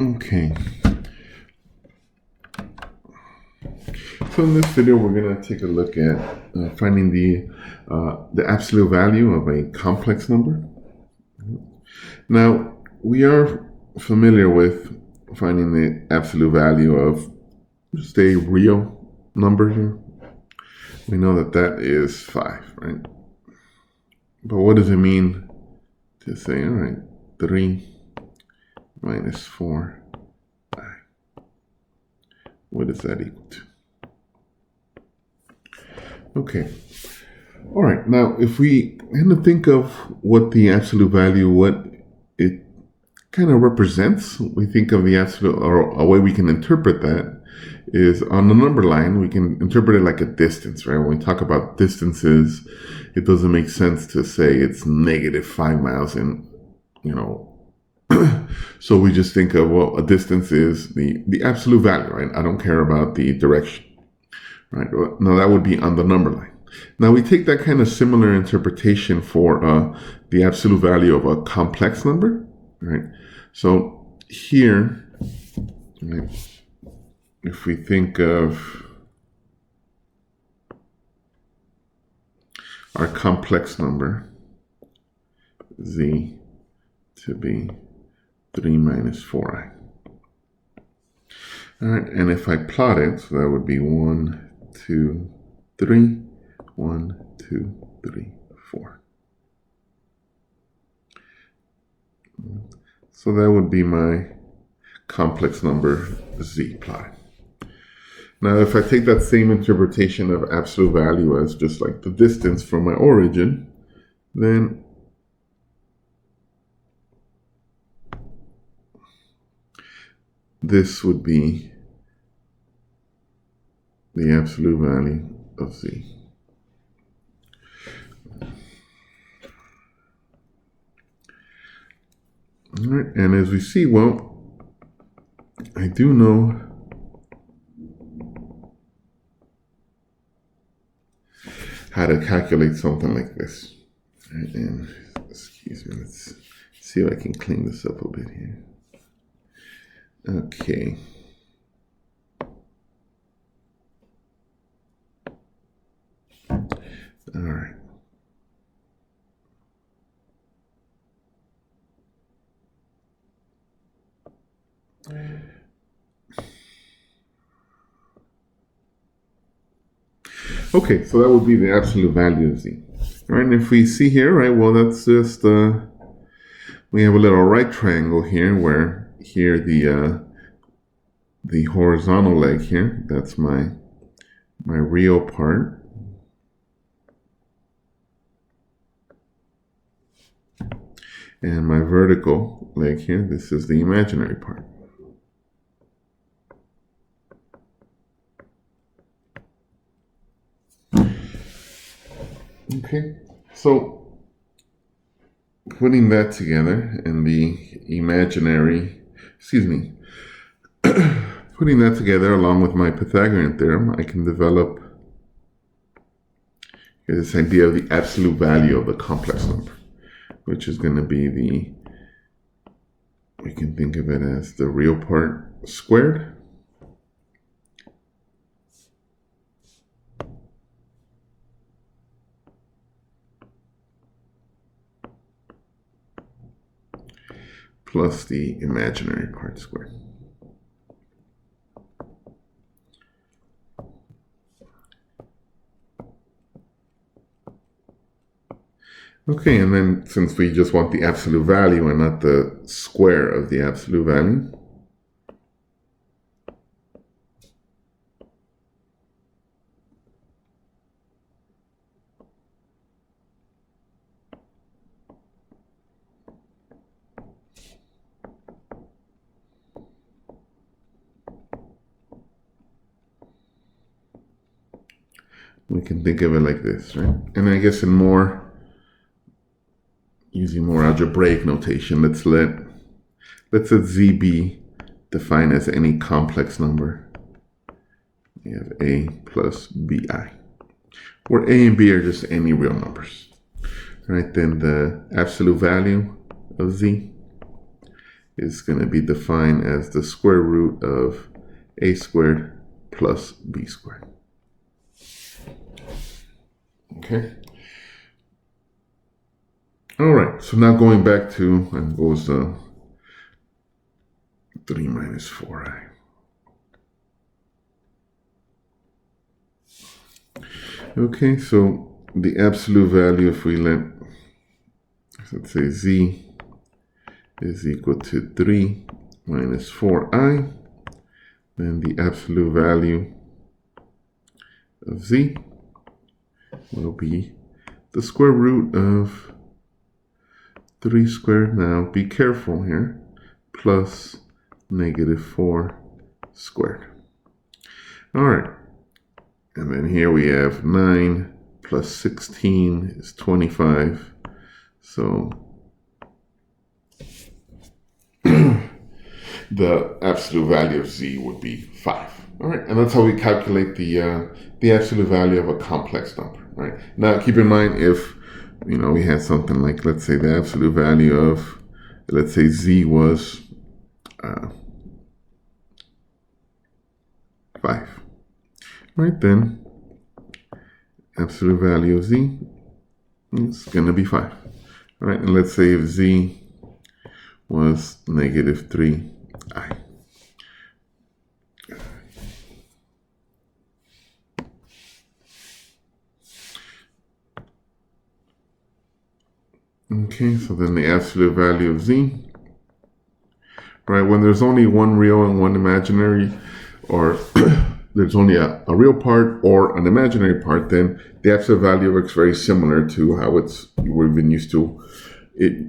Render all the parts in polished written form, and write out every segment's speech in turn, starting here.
Okay. So in this video, we're going to take a look at finding the absolute value of a complex number. Now, we are familiar with finding the absolute value of just a real number here. We know that that is 5, right? But what does it mean to say, all right, 3 minus 4, what does that equal to? Okay. All right. Now, if we kind of think of what the absolute value, what it kind of represents, we think of the absolute, or a way we can interpret that is on the number line, we can interpret it like a distance, right? When we talk about distances, it doesn't make sense to say it's negative 5 miles and, so we just think of, well, a distance is the absolute value, right? I don't care about the direction, right? Now that would be on the number line. Now we take that kind of similar interpretation for the absolute value of a complex number, right? So here, right, if we think of our complex number, z, to be 3 minus 4i. All right, and if I plot it, so that would be 1, 2, 3, 1, 2, 3, 4. So that would be my complex number z plotted. Now, if I take that same interpretation of absolute value as just like the distance from my origin, then this would be the absolute value of z. All right, and as we see, well, I do know how to calculate something like this. Right, and excuse me, let's see if I can clean this up a bit here. Okay. All right. Okay, so that would be the absolute value of z. All right, and if we see here, right, well, that's just, we have a little right triangle here where here the horizontal leg here, that's my real part. And my vertical leg here, this is the imaginary part. Okay, so putting that together and the imaginary, putting that together along with my Pythagorean theorem, I can develop this idea of the absolute value of the complex number, which is going to be we can think of it as the real part squared plus the imaginary part squared. Okay, and then since we just want the absolute value and not the square of the absolute value, we can think of it like this, right? And I guess using more algebraic notation, let's let z be defined as any complex number. We have a plus bi, where a and b are just any real numbers. All right, then the absolute value of z is going to be defined as the square root of a squared plus b squared. Okay. All right. So now going back to, and goes 3 minus 4i. Okay, so the absolute value, if we let's say z is equal to 3 minus 4i, then the absolute value of z will be the square root of 3 squared, now be careful here, plus negative 4 squared. All right, and then here we have 9 plus 16 is 25, so the absolute value of z would be 5. All right, and that's how we calculate the absolute value of a complex number. All right, now keep in mind, if we had something like, let's say the absolute value of, let's say z was 5. Right, then absolute value of z is going to be 5. All right, and let's say if z was negative 3i. Okay, so then the absolute value of z, right, when there's only one real and one imaginary, or there's only a real part or an imaginary part, then the absolute value looks very similar to how we've been used to it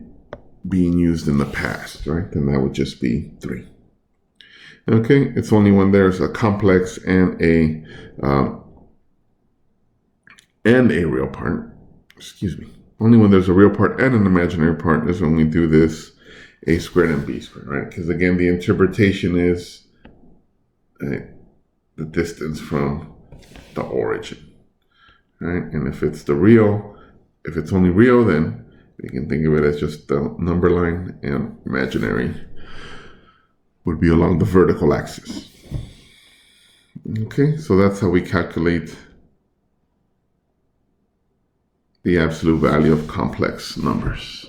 being used in the past, right? Then that would just be 3. Okay, it's only when there's a complex and a real part. Excuse me. Only when there's a real part and an imaginary part is when we do this a squared and b squared, right? Because again, the interpretation is the distance from the origin, right? And if it's if it's only real, then you can think of it as just the number line, and imaginary would be along the vertical axis. Okay, so that's how we calculate the absolute value of complex numbers.